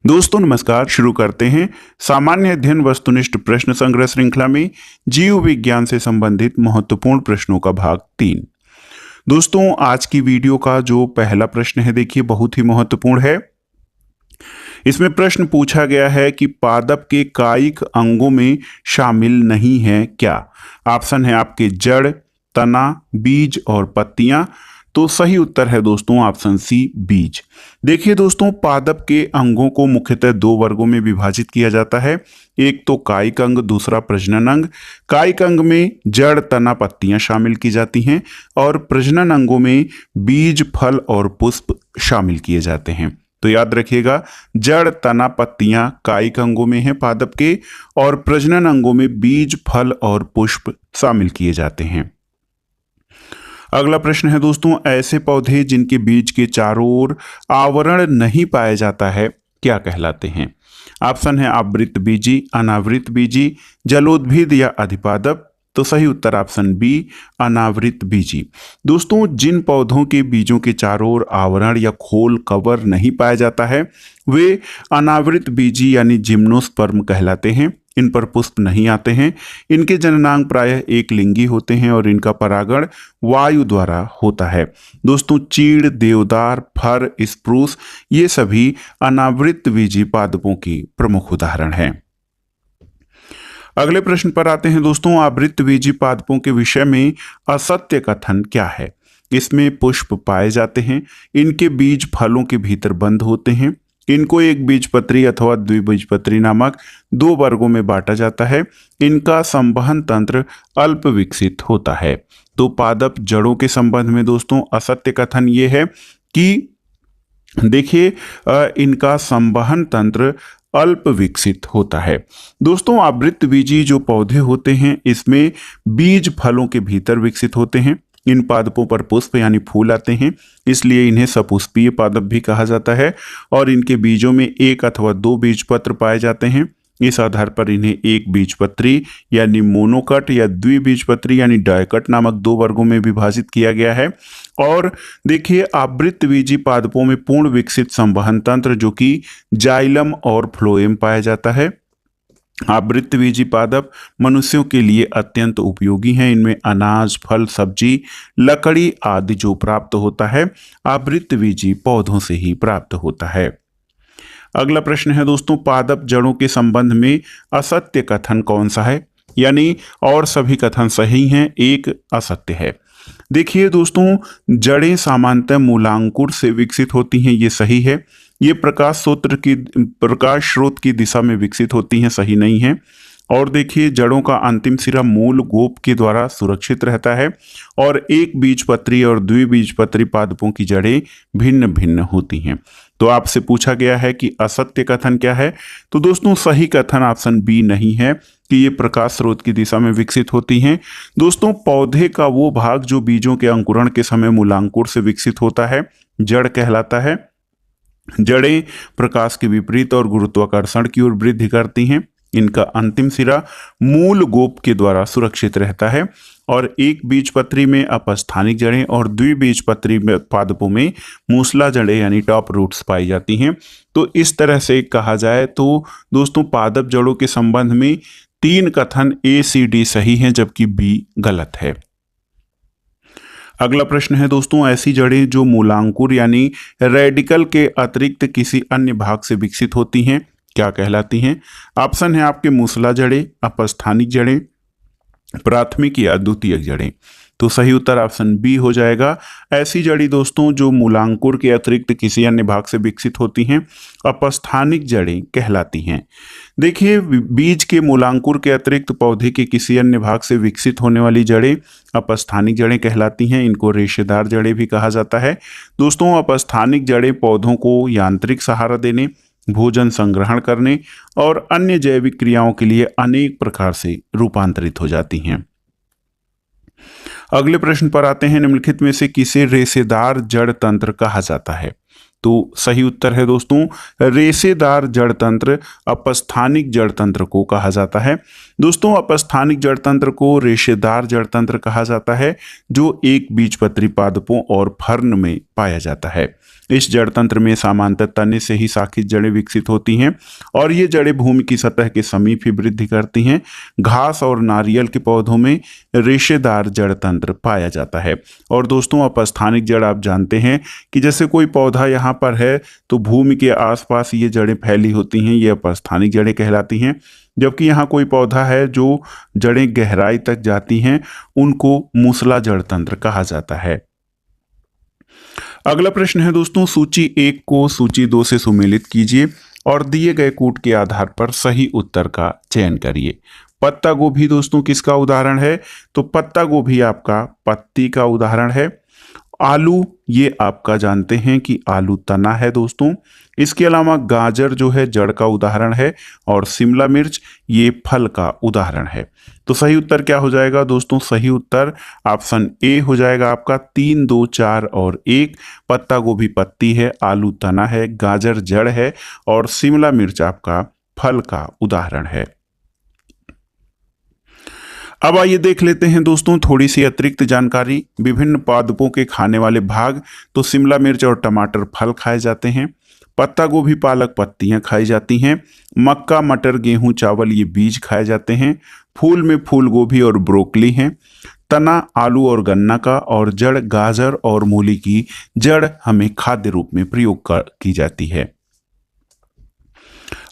दोस्तों नमस्कार। शुरू करते हैं सामान्य अध्ययन वस्तुनिष्ठ प्रश्न संग्रह श्रृंखला में जीव विज्ञान से संबंधित महत्वपूर्ण प्रश्नों का भाग 3। दोस्तों आज की वीडियो का जो पहला प्रश्न है देखिए बहुत ही महत्वपूर्ण है। इसमें प्रश्न पूछा गया है कि पादप के कायिक अंगों में शामिल नहीं है क्या। ऑप्शन है आपके जड़, तना, बीज और पत्तियां। तो सही उत्तर है दोस्तों ऑप्शन सी बीज। देखिए दोस्तों पादप के अंगों को मुख्यतः दो वर्गों में विभाजित किया जाता है। एक तो कायिक अंग, दूसरा प्रजनन अंग। कायिक अंग में जड़, तना, पत्तियां शामिल की जाती हैं और प्रजनन अंगों में बीज, फल और पुष्प शामिल किए जाते हैं। तो याद रखिएगा जड़, तना, पत्तियां कायिक अंगों में हैं पादप के, और प्रजनन अंगों में बीज, फल और पुष्प शामिल किए जाते हैं। अगला प्रश्न है दोस्तों, ऐसे पौधे जिनके बीज के चारों ओर आवरण नहीं पाया जाता है क्या कहलाते हैं। ऑप्शन है आवृत बीजी, अनावृत बीजी, जलोद्भिद या अधिपादप। तो सही उत्तर ऑप्शन बी अनावृत बीजी। दोस्तों जिन पौधों के बीजों के चारों ओर आवरण या खोल कवर नहीं पाया जाता है वे अनावृत बीजी यानी जिम्नोस्पर्म कहलाते हैं। इन पर पुष्प नहीं आते हैं। इनके जननांग प्रायः एक लिंगी होते हैं और इनका परागण वायु द्वारा होता है। दोस्तों चीड़, देवदार, फर, स्प्रूस ये सभी अनावृत बीजी पादपों की प्रमुख उदाहरण हैं। अगले प्रश्न पर आते हैं दोस्तों, आवृत बीजी पादपों के विषय में असत्य कथन क्या है। इसमें पुष्प पाए जाते हैं, इनके बीज फलों के भीतर बंद होते हैं, इनको एक बीजपत्री अथवा द्विबीजपत्री नामक दो वर्गों में बांटा जाता है, इनका संवहन तंत्र अल्प विकसित होता है। तो पादप जड़ों के संबंध में दोस्तों असत्य कथन ये है कि देखिए इनका संवहन तंत्र अल्प विकसित होता है। दोस्तों आवृत बीजी जो पौधे होते हैं इसमें बीज फलों के भीतर विकसित होते हैं। इन पादपों पर पुष्प यानी फूल आते हैं, इसलिए इन्हें सपुष्पीय पादप भी कहा जाता है और इनके बीजों में एक अथवा दो बीजपत्र पाए जाते हैं। इस आधार पर इन्हें एक बीजपत्री यानी मोनोकट या द्विबीजपत्री यानी डायकट नामक दो वर्गों में विभाजित किया गया है। और देखिए आवृत बीजी पादपों में पूर्ण विकसित संवहन तंत्र जो कि जाइलम और फ्लोएम पाया जाता है। आवृत बीजी पादप मनुष्यों के लिए अत्यंत उपयोगी हैं। इनमें अनाज, फल, सब्जी, लकड़ी आदि जो प्राप्त होता है आवृत बीजी पौधों से ही प्राप्त होता है। अगला प्रश्न है दोस्तों, पादप जड़ों के संबंध में असत्य कथन कौन सा है, यानी और सभी कथन सही हैं, एक असत्य है। देखिए दोस्तों जड़ें सामान्यतः मूलांकुर से विकसित होती हैं, ये सही है। ये प्रकाश स्रोत की दिशा में विकसित होती हैं, सही नहीं है। और देखिए जड़ों का अंतिम सिरा मूल गोप के द्वारा सुरक्षित रहता है और एक बीजपत्री और द्विबीजपत्री पादपों की जड़ें भिन्न भिन्न होती हैं। तो आपसे पूछा गया है कि असत्य कथन क्या है, तो दोस्तों सही कथन ऑप्शन बी नहीं है कि ये प्रकाश स्रोत की दिशा में विकसित होती हैं। दोस्तों पौधे का वो भाग जो बीजों के अंकुरण के समय मूलांकुर से विकसित होता है जड़ कहलाता है। जड़ें प्रकाश के विपरीत और गुरुत्वाकर्षण की ओर वृद्धि करती हैं। इनका अंतिम सिरा मूल गोप के द्वारा सुरक्षित रहता है और एक बीजपत्री में अपस्थानिक जड़ें और द्विबीजपत्री पादपों में मूसला जड़ें यानी टॉप रूट्स पाई जाती हैं। तो इस तरह से कहा जाए तो दोस्तों पादप जड़ों के संबंध में तीन कथन ए, सी, डी सही हैं जबकि बी गलत है। अगला प्रश्न है दोस्तों, ऐसी जड़ें जो मूलांकुर यानी रेडिकल के अतिरिक्त किसी अन्य भाग से विकसित होती हैं क्या कहलाती हैं। ऑप्शन है आपके मूसला जड़ें, अपस्थानिक जड़ें, प्राथमिक या द्वितीयक जड़ें। तो सही उत्तर ऑप्शन बी हो जाएगा। ऐसी जड़ी दोस्तों जो मूलांकुर के अतिरिक्त किसी अन्य भाग से विकसित होती हैं अपस्थानिक जड़ें कहलाती हैं। देखिए बीज के मूलांकुर के अतिरिक्त पौधे के किसी अन्य भाग से विकसित होने वाली जड़ें अपस्थानिक जड़ें कहलाती हैं। इनको रेशेदार जड़ें भी कहा जाता है। दोस्तों अपस्थानिक जड़ें पौधों को यांत्रिक सहारा देने, भोजन संग्रहण करने और अन्य जैविक क्रियाओं के लिए अनेक प्रकार से रूपांतरित हो जाती हैं। अगले प्रश्न पर आते हैं, निम्नलिखित में से किसे रेशेदार जड़ तंत्र कहा जाता है। तो सही उत्तर है दोस्तों रेशेदार जड़ तंत्र अपस्थानिक जड़ तंत्र को कहा जाता है। दोस्तों अपस्थानिक जड़ तंत्र को रेशेदार जड़ तंत्र कहा जाता है जो एक बीजपत्री पादपों और फर्न में पाया जाता है। इस जड़ तंत्र में सामान्यतः तने से ही शाखित जड़ें विकसित होती हैं और ये जड़ें भूमि की सतह के समीप ही वृद्धि करती हैं। घास और नारियल के पौधों में रेशेदार जड़ तंत्र पाया जाता है। और दोस्तों, अपस्थानिक जड़ आप जानते हैं कि जैसे कोई पौधा यहाँ पर है तो भूमि के आसपास ये जड़ें फैली होती हैं, ये अपस्थानिक जड़ें कहलाती हैं। जबकि यहाँ कोई पौधा है जो जड़ें गहराई तक जाती हैं, उनको मूसला जड़ तंत्र कहा जाता है। अगला प्रश्न है दोस्तों, सूची 1 को सूची 2 से सुमेलित कीजिए और दिए गए कूट के आधार पर सही उत्तर का चयन करिए। पत्ता गोभी दोस्तों किसका उदाहरण है? तो पत्ता गोभी आपका पत्ती का उदाहरण है। आलू, ये आपका जानते हैं कि आलू तना है दोस्तों। इसके अलावा गाजर जो है जड़ का उदाहरण है और शिमला मिर्च ये फल का उदाहरण है। तो सही उत्तर क्या हो जाएगा दोस्तों? सही उत्तर ऑप्शन ए हो जाएगा आपका। 3, 2, 4 और 1। पत्ता गोभी पत्ती है, आलू तना है, गाजर जड़ है और शिमला मिर्च आपका फल का उदाहरण है। अब आइए देख लेते हैं दोस्तों थोड़ी सी अतिरिक्त जानकारी। विभिन्न पादपों के खाने वाले भाग, तो शिमला मिर्च और टमाटर फल खाए जाते हैं, पत्ता गोभी पालक पत्तियां खाई जाती हैं, मक्का मटर गेहूं चावल ये बीज खाए जाते हैं, फूल में फूल गोभी और ब्रोकली हैं, तना आलू और गन्ना का और जड़ गाजर और मूली की जड़ हमें खाद्य रूप में प्रयोग की जाती है।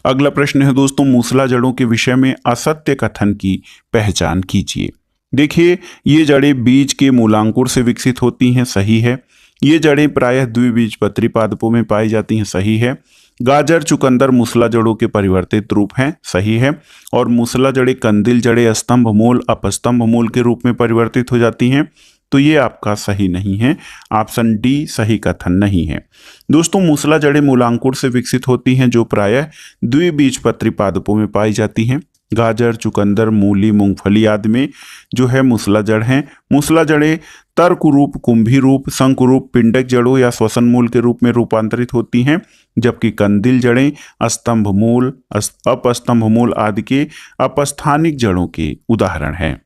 अगला प्रश्न है दोस्तों, मूसला जड़ों के विषय में असत्य कथन की पहचान कीजिए। देखिए, ये जड़ें बीज के मूलांकुर से विकसित होती हैं, सही है। ये जड़ें प्रायः द्विबीजपत्री पादपों में पाई जाती हैं, सही है। गाजर चुकंदर मूसला जड़ों के परिवर्तित रूप हैं, सही है। और मूसला जड़ें कंदिल जड़ें स्तंभ मूल अपस्तंभ मूल के रूप में परिवर्तित हो जाती हैं, तो ये आपका सही नहीं है। ऑप्शन डी सही कथन नहीं है। दोस्तों, मूसला जड़ें मूलांकुर से विकसित होती हैं जो प्रायः द्विबीजपत्री पादपों में पाई जाती हैं। गाजर चुकंदर मूली मूंगफली आदि में जो है मूसला जड़ हैं। मूसला जड़ें तर्करूप कुंभी रूप शंकुरूप पिंडक जड़ों या श्वसन मूल के रूप में रूपांतरित होती हैं, जबकि कंदिल जड़ें स्तंभ मूल अपस्तंभ मूल आदि के अपस्थानिक जड़ों के उदाहरण हैं।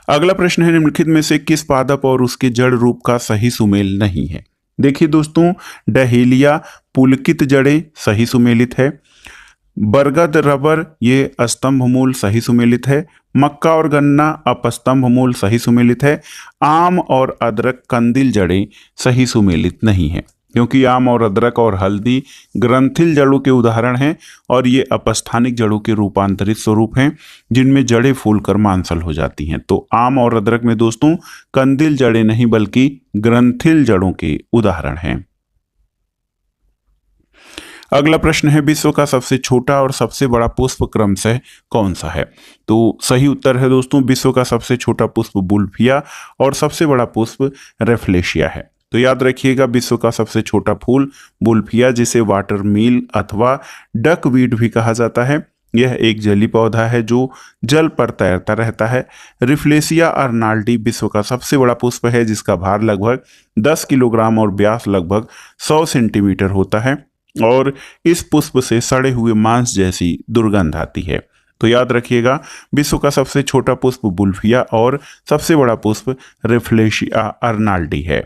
अगला प्रश्न है, निम्नलिखित में से किस पादप और उसके जड़ रूप का सही सुमेल नहीं है? देखिए दोस्तों, डहेलिया पुलकित जड़ें सही सुमेलित है, बरगद रबर ये स्तंभ मूल सही सुमेलित है, मक्का और गन्ना अपस्तंभ मूल सही सुमेलित है, आम और अदरक कंदिल जड़ें सही सुमेलित नहीं है, क्योंकि आम और अदरक और हल्दी ग्रंथिल जड़ों के उदाहरण हैं और ये अपस्थानिक जड़ों के रूपांतरित स्वरूप हैं जिनमें जड़ें फूलकर मांसल हो जाती हैं। तो आम और अदरक में दोस्तों कंदिल जड़ें नहीं बल्कि ग्रंथिल जड़ों के उदाहरण हैं। अगला प्रश्न है, विश्व का सबसे छोटा और सबसे बड़ा पुष्प क्रमशः कौन सा है? तो सही उत्तर है दोस्तों, विश्व का सबसे छोटा पुष्प बुल्फिया और सबसे बड़ा पुष्प रेफ्लेशिया है। तो याद रखिएगा, विश्व का सबसे छोटा फूल बुल्फिया, जिसे वाटरमील अथवा डकवीड भी कहा जाता है, यह एक जलीय पौधा है जो जल पर तैरता रहता है। रिफ्लेशिया अर्नाल्डी विश्व का सबसे बड़ा पुष्प है जिसका भार लगभग 10 किलोग्राम और व्यास लगभग 100 सेंटीमीटर होता है और इस पुष्प से सड़े हुए मांस जैसी दुर्गंध आती है। तो याद रखिएगा, विश्व का सबसे छोटा पुष्प बुल्फिया और सबसे बड़ा पुष्प रिफ्लेशिया अर्नाल्डी है।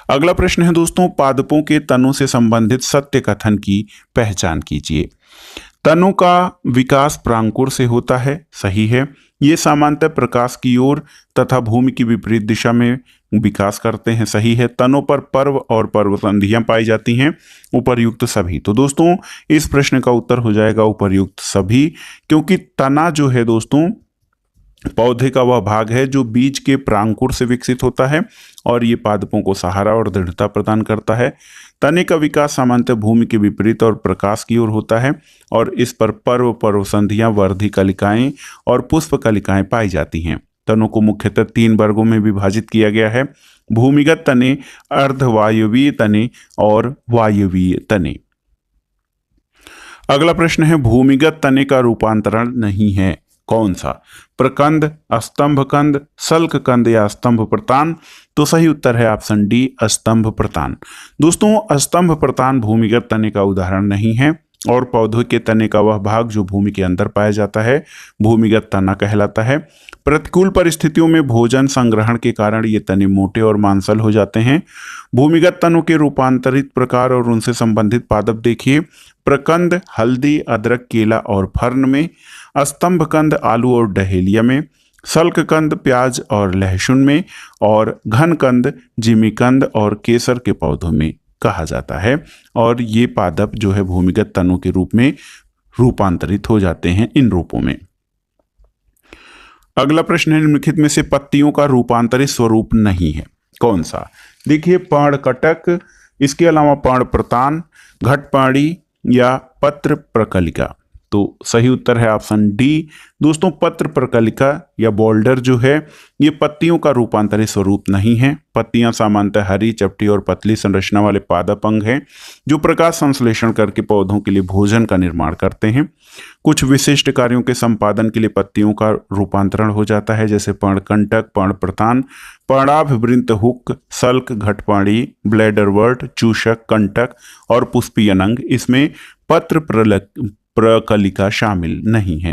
अगला प्रश्न है दोस्तों, पादपों के तनों से संबंधित सत्य कथन की पहचान कीजिए। तनों का विकास प्रांकुर से होता है, सही है। ये सामान्यतः प्रकाश की ओर तथा भूमि की विपरीत दिशा में विकास करते हैं, सही है। तनों पर पर्व और पर्वसंधियां पाई जाती हैं, उपर्युक्त सभी। तो दोस्तों इस प्रश्न का उत्तर हो जाएगा उपर्युक्त सभी, क्योंकि तना जो है दोस्तों पौधे का वह भाग है जो बीज के प्रांकुर से विकसित होता है और ये पादपों को सहारा और दृढ़ता प्रदान करता है। तने का विकास सामान्यतः भूमि के विपरीत और प्रकाश की ओर होता है और इस पर पर्वसंधियां वर्धी कलिकाएं और पुष्प कलिकाएं पाई जाती हैं। तनों को मुख्यतः 3 वर्गों में विभाजित किया गया है: भूमिगत तने, अर्धवायवीय तने और वायवीय तने। अगला प्रश्न है, भूमिगत तने का रूपांतरण नहीं है, कौन सा? प्रकंद, स्तंभ कंद, सल्क कंद या स्तंभ प्रतान? तो सही उत्तर है ऑप्शन डी स्तंभ प्रतान। दोस्तों स्तंभ प्रतान भूमिगत तने का उदाहरण नहीं है। और पौधे के तने का वह भाग जो भूमि के अंदर पाया जाता है भूमिगत तना कहलाता है। प्रतिकूल परिस्थितियों में भोजन संग्रहण के कारण ये तने मोटे और मांसल हो जाते हैं। भूमिगत तनों के रूपांतरित प्रकार और उनसे संबंधित पादप देखिए। प्रकंद हल्दी, अदरक, केला और फर्न में, स्तंभकंद आलू और डहेलिया में, सल्ककंद प्याज और लहसुन में, और घनकंद जिमीकंद और केसर के पौधों में कहा जाता है। और ये पादप जो है भूमिगत तनों के रूप में रूपांतरित हो जाते हैं इन रूपों में। अगला प्रश्न है, निम्नलिखित में से पत्तियों का रूपांतरित स्वरूप नहीं है, कौन सा? देखिए, पर्णकटक, इसके अलावा पर्णप्रतान, घटपाणी या पत्र प्रकलिका। तो सही उत्तर है ऑप्शन डी। दोस्तों, पत्र प्रकलिका या बोल्डर जो है ये पत्तियों का रूपांतरित स्वरूप नहीं है। पत्तियां सामान्यतः हरी, चपटी और पतली संरचना वाले पादप अंग हैं जो प्रकाश संश्लेषण करके पौधों के लिए भोजन का निर्माण करते हैं। कुछ विशिष्ट कार्यों के संपादन के लिए पत्तियों का रूपांतरण हो जाता है, जैसे पर्णकंटक, पर्णप्रतान, पर्णाभवृंत, हुक, सल्क, घटपाणी, ब्लैडरवर्ट, चूषक, कंटक और पुष्पीयन अंग। इसमें पत्र प्रकलिका शामिल नहीं है।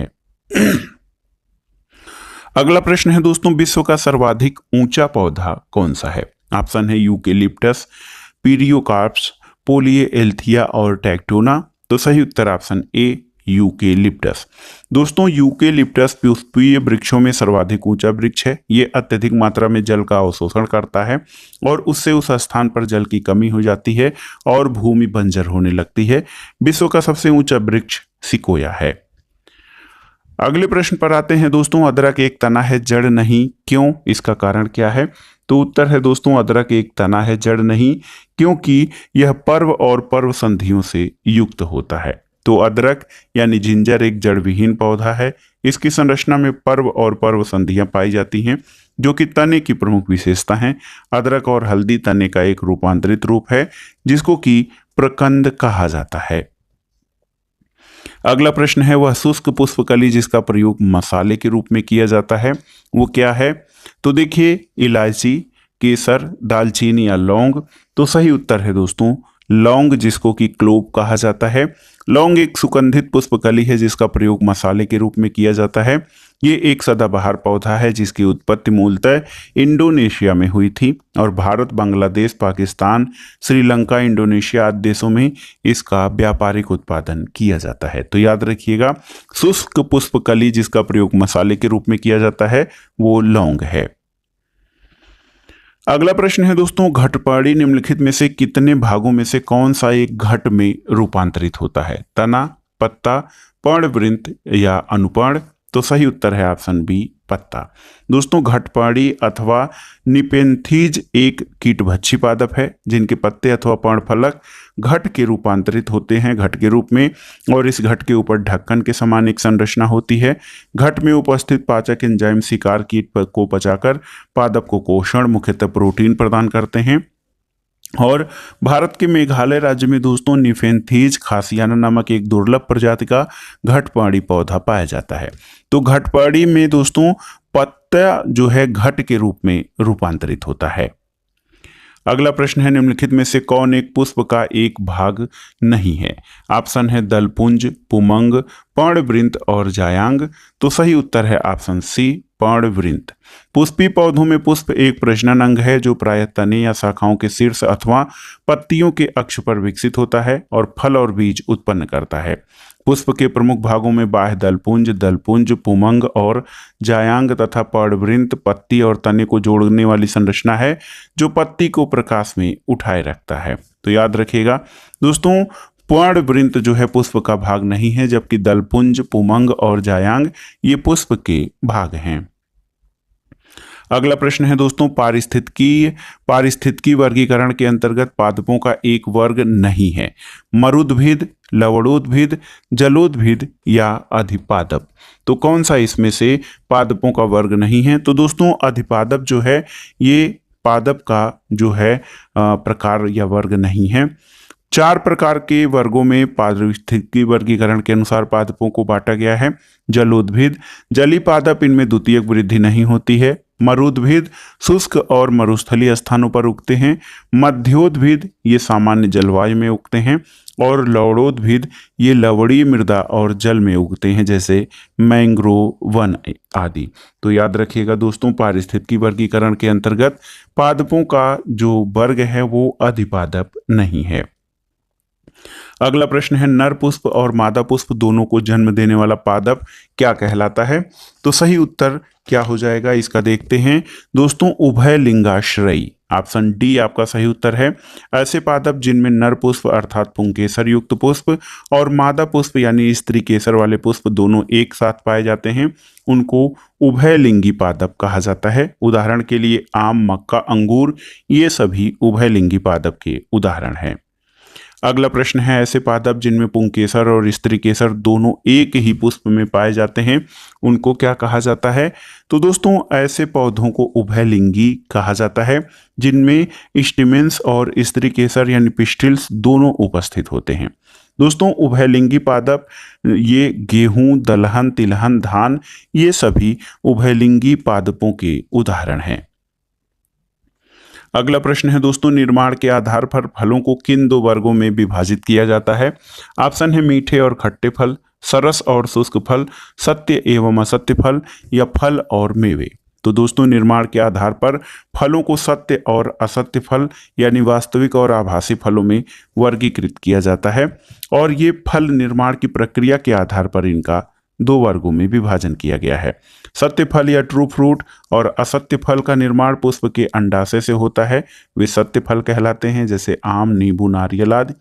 अगला प्रश्न है दोस्तों, विश्व का सर्वाधिक ऊंचा पौधा कौन सा है? ऑप्शन है यूकेलिप्टस, पीरियोकार्प्स, पोलिएल्थिया और टेक्टोना। तो सही उत्तर ऑप्शन ए यूकेलिप्टस। दोस्तों, यूकेलिप्टस पुष्पीय वृक्षों में सर्वाधिक ऊंचा वृक्ष है। ये अत्यधिक मात्रा में जल का अवशोषण करता है और उससे उस स्थान पर जल की कमी हो जाती है और भूमि बंजर होने लगती है। विश्व का सबसे ऊंचा वृक्ष सिकोया है। अगले प्रश्न पर आते हैं दोस्तों, अदरक एक तना है, जड़ नहीं, क्यों? इसका कारण क्या है? तो उत्तर है दोस्तों, अदरक एक तना है, जड़ नहीं, क्योंकि यह पर्व और पर्व संधियों से युक्त होता है। तो अदरक यानी जिंजर एक जड़ विहीन पौधा है। इसकी संरचना में पर्व और पर्व संधियां पाई जाती हैं जो कि तने की प्रमुख विशेषता हैं। अदरक और हल्दी तने का एक रूपांतरित रूप है जिसको कि प्रकंद कहा जाता है। अगला प्रश्न है, वह शुष्क पुष्पकली जिसका प्रयोग मसाले के रूप में किया जाता है वो क्या है? तो देखिए, इलायची, केसर, दालचीनी या लौंग। तो सही उत्तर है दोस्तों लौंग, जिसको कि क्लोव कहा जाता है। लौंग एक सुगंधित पुष्पकली है जिसका प्रयोग मसाले के रूप में किया जाता है। ये एक सदाबहार पौधा है जिसकी उत्पत्ति मूलतः इंडोनेशिया में हुई थी और भारत, बांग्लादेश, पाकिस्तान, श्रीलंका, इंडोनेशिया आदि देशों में इसका व्यापारिक उत्पादन किया जाता है। तो याद रखिएगा, शुष्क पुष्पकली जिसका प्रयोग मसाले के रूप में किया जाता है वो लौंग है। अगला प्रश्न है दोस्तों, घटपाणी निम्नलिखित में से कितने भागों में से कौन सा एक घट में रूपांतरित होता है? तना, पत्ता, पर्णवृंत या अनुपर्ण। तो सही उत्तर है ऑप्शन बी पत्ता। दोस्तों, घटपाणी अथवा निपेंथीज एक कीटभक्षी पादप है जिनके पत्ते अथवा पर्णफलक घट के रूपांतरित होते हैं घट के रूप में, और इस घट के ऊपर ढक्कन के समान एक संरचना होती है। घट में उपस्थित पाचक एंजाइम शिकार कीट को पचाकर पादप को पोषण, मुख्यतः प्रोटीन प्रदान करते हैं। और भारत के मेघालय राज्य में दोस्तों निफेंथीज खासियाना नामक एक दुर्लभ प्रजाति का घटपाणी पौधा पाया जाता है। तो घटपाणी में दोस्तों पत्ता जो है घट के रूप में रूपांतरित होता है। अगला प्रश्न है, निम्नलिखित में से कौन एक पुष्प का एक भाग नहीं है? ऑप्शन है दलपुंज, पुमंग, पर्णवृंत और जायांग। तो सही उत्तर है ऑप्शन सी पर्णवृंत। पुष्पी पौधों में पुष्प एक प्रजनन अंग है जो प्रायः तने या शाखाओं के शीर्ष अथवा पत्तियों के अक्ष पर विकसित होता है और फल और बीज उत्पन्न करता है। पुष्प के प्रमुख भागों में बाह्य दलपुंज, पुमंग और जायांग तथा पर्णवृंत पत्ती और तने को जोड़ने वाली संरचना है जो पत्ती को प्रकाश में उठाए रखता है। तो याद रखिएगा दोस्तों, पर्णवृंत जो है पुष्प का भाग नहीं है, जबकि दलपुंज, पुमंग और जायांग ये पुष्प के भाग हैं। अगला प्रश्न है दोस्तों, पारिस्थितिकी वर्गीकरण के अंतर्गत पादपों का एक वर्ग नहीं है। मरुद्भिद, लवणोद्भिद, जलोद्भिद या अधिपादप। तो कौन सा इसमें से पादपों का वर्ग नहीं है? तो दोस्तों अधिपादप जो है ये पादप का जो है प्रकार या वर्ग नहीं है। 4 प्रकार के वर्गों में पारिस्थितिकी वर्गीकरण के अनुसार पादपों को बांटा गया है। जलोद्भिद, जलीय पादप, इनमें द्वितीयक वृद्धि नहीं होती है। मरुद्भिद शुष्क और मरुस्थलीय स्थानों पर उगते हैं। मध्योद्भिद ये सामान्य जलवायु में उगते हैं। और लवणोद्भिद ये लवणीय मृदा और जल में उगते हैं, जैसे मैंग्रोव वन आदि। तो याद रखिएगा दोस्तों, पारिस्थितिकी वर्गीकरण के अंतर्गत पादपों का जो वर्ग है वो अधिपादप नहीं है। अगला प्रश्न है, नर पुष्प और मादा पुष्प दोनों को जन्म देने वाला पादप क्या कहलाता है? तो सही उत्तर क्या हो जाएगा इसका देखते हैं दोस्तों, उभय लिंगाश्रयी। ऑप्शन डी आपका सही उत्तर है। ऐसे पादप जिनमें नर पुष्प अर्थात पुंकेसर युक्त पुष्प और मादा पुष्प यानी स्त्री केसर वाले पुष्प दोनों एक साथ पाए जाते हैं, उनको उभयलिंगी पादप कहा जाता है। उदाहरण के लिए आम, मक्का, अंगूर ये सभी उभयलिंगी पादप के उदाहरण हैं। अगला प्रश्न है, ऐसे पादप जिनमें पुंकेसर और स्त्री केसर दोनों एक ही पुष्प में पाए जाते हैं, उनको क्या कहा जाता है? तो दोस्तों, ऐसे पौधों को उभयलिंगी कहा जाता है जिनमें स्टिमेंस और स्त्री केसर यानी पिस्टिल्स दोनों उपस्थित होते हैं। दोस्तों, उभयलिंगी पादप ये गेहूं, दलहन, तिलहन, धान ये सभी उभयलिंगी पादपों के उदाहरण हैं। अगला प्रश्न है दोस्तों, निर्माण के आधार पर फलों को किन दो वर्गों में विभाजित किया जाता है? ऑप्शन है मीठे और खट्टे फल, सरस और शुष्क फल, सत्य एवं असत्य फल या फल और मेवे। तो दोस्तों, निर्माण के आधार पर फलों को सत्य और असत्य फल यानी वास्तविक और आभासी फलों में वर्गीकृत किया जाता है। और ये फल निर्माण की प्रक्रिया के आधार पर इनका दो वर्गों में विभाजन किया गया है। सत्य फल या ट्रू फ्रूट और असत्य फल का निर्माण पुष्प के अंडाशय से होता है, वे सत्य फल कहलाते हैं, जैसे आम, नींबू, नारियल आदि।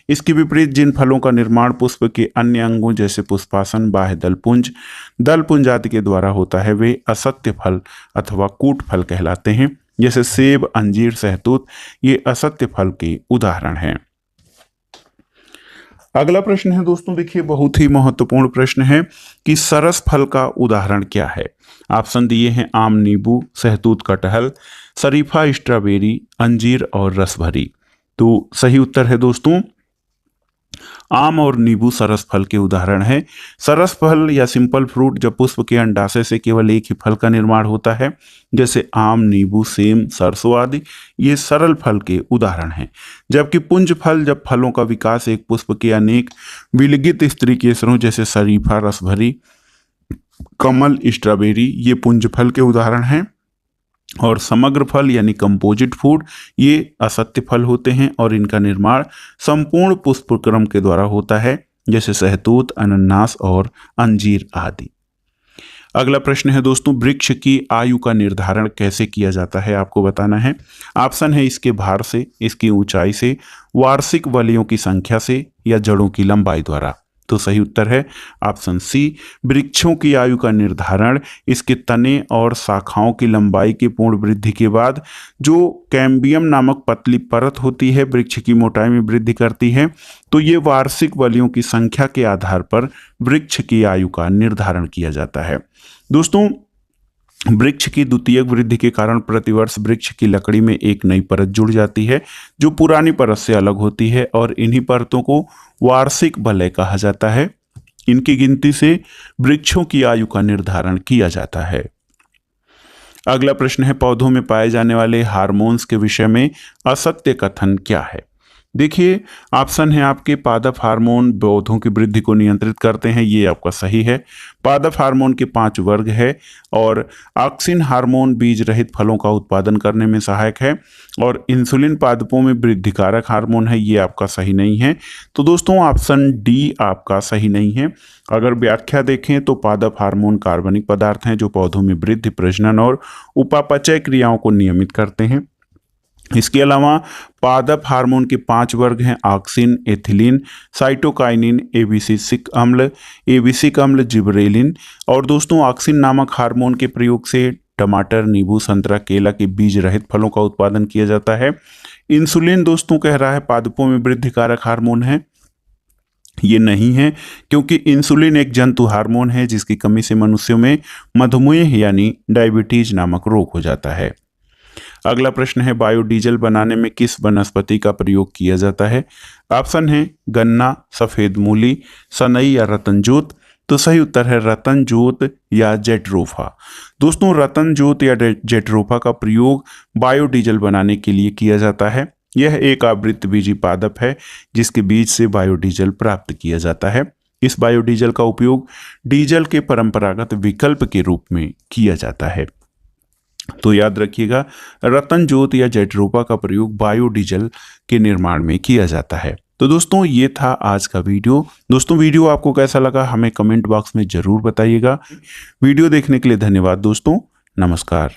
इसके विपरीत जिन फलों का निर्माण पुष्प के अन्य अंगों जैसे पुष्पासन, बाह्य दलपुंज आदि के द्वारा होता है, वे असत्य फल अथवा कूट फल कहलाते हैं, जैसे सेब, अंजीर, सहतूत ये असत्य फल के उदाहरण हैं। अगला प्रश्न है दोस्तों, देखिए बहुत ही महत्वपूर्ण प्रश्न है कि सरस फल का उदाहरण क्या है? ऑप्शन दिए हैं आम, नींबू, सहतूत, कटहल, शरीफा, स्ट्रॉबेरी, अंजीर और रसभरी। तो सही उत्तर है दोस्तों, आम और नींबू सरस फल के उदाहरण है। सरस फल या सिंपल फ्रूट जब पुष्प के अंडाशय से केवल एक ही फल का निर्माण होता है, जैसे आम, नींबू, सेम, सरसों आदि, ये सरल फल के उदाहरण हैं। जबकि पुंज फल जब फलों का विकास एक पुष्प के अनेक विलगित स्त्री केसरों जैसे शरीफा, रसभरी, कमल, स्ट्रॉबेरी ये पुंज फल के उदाहरण हैं। और समग्र फल यानी कंपोजिट फूड ये असत्य फल होते हैं और इनका निर्माण संपूर्ण पुष्प क्रम के द्वारा होता है, जैसे सहतूत, अनन्नास और अंजीर आदि। अगला प्रश्न है दोस्तों, वृक्ष की आयु का निर्धारण कैसे किया जाता है आपको बताना है। ऑप्शन है इसके भार से, इसकी ऊंचाई से, वार्षिक वलयों की संख्या से या जड़ों की लंबाई द्वारा। तो सही उत्तर है ऑप्शन सी। वृक्षों की आयु का निर्धारण इसके तने और शाखाओं की लंबाई की पूर्ण वृद्धि के बाद जो कैम्बियम नामक पतली परत होती है वृक्ष की मोटाई में वृद्धि करती है, तो ये वार्षिक वलयों की संख्या के आधार पर वृक्ष की आयु का निर्धारण किया जाता है। दोस्तों, वृक्ष की द्वितीयक वृद्धि के कारण प्रतिवर्ष वृक्ष की लकड़ी में एक नई परत जुड़ जाती है जो पुरानी परत से अलग होती है और इन्हीं परतों को वार्षिक वलय कहा जाता है। इनकी गिनती से वृक्षों की आयु का निर्धारण किया जाता है। अगला प्रश्न है, पौधों में पाए जाने वाले हार्मोन्स के विषय में असत्य कथन क्या है? देखिए, ऑप्शन है आपके पादप हार्मोन पौधों की वृद्धि को नियंत्रित करते हैं, ये आपका सही है। पादप हार्मोन के 5 वर्ग है और ऑक्सिन हार्मोन बीज रहित फलों का उत्पादन करने में सहायक है और इंसुलिन पादपों में वृद्धिकारक हार्मोन है, ये आपका सही नहीं है। तो दोस्तों, ऑप्शन डी आपका सही नहीं है। अगर व्याख्या देखें तो पादप हार्मोन कार्बनिक पदार्थ हैं जो पौधों में वृद्धि, प्रजनन और उपापचय क्रियाओं को नियमित करते हैं। इसके अलावा पादप हार्मोन के 5 वर्ग हैं ऑक्सिन, एथिलीन, साइटोकाइनिन, एबिसिक अम्ल, जिबरेलिन। और दोस्तों, ऑक्सिन नामक हार्मोन के प्रयोग से टमाटर, नींबू, संतरा, केला के बीज रहित फलों का उत्पादन किया जाता है। इंसुलिन दोस्तों कह रहा है पादपों में वृद्धिकारक हार्मोन है, ये नहीं है, क्योंकि इंसुलिन एक जंतु हार्मोन है जिसकी कमी से मनुष्यों में मधुमेह यानी डायबिटीज नामक रोग हो जाता है। अगला प्रश्न है, बायोडीजल बनाने में किस वनस्पति का प्रयोग किया जाता है? ऑप्शन है गन्ना, सफेद मूली, सनई या रतनजोत, तो सही उत्तर है रतन जोत या जेट्रोफा। दोस्तों, रतन जोत या जेट्रोफा का प्रयोग बायोडीजल बनाने के लिए किया जाता है। यह एक आवृतबीजी पादप है जिसके बीज से बायोडीजल प्राप्त किया जाता है। इस बायोडीजल का उपयोग डीजल के परंपरागत विकल्प के रूप में किया जाता है। तो याद रखिएगा, रतन जोत या जेट्रोफा का प्रयोग बायोडीजल के निर्माण में किया जाता है। तो दोस्तों, ये था आज का वीडियो। दोस्तों, वीडियो आपको कैसा लगा हमें कमेंट बॉक्स में जरूर बताइएगा। वीडियो देखने के लिए धन्यवाद दोस्तों। नमस्कार।